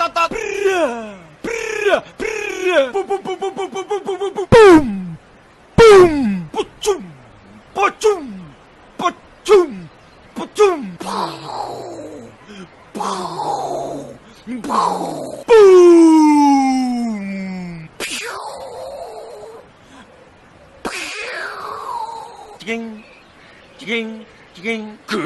따따따따따따. 브라, 브라, 브라. 뿜뿜뿜뿜뿜뿜뿜뿜뿜. 뿜. 뿌춤. 뿌춤. 뿌춤. 뿌춤. 파우. 파우. 파우. 뿜. 띵, 띵, 띵, 그.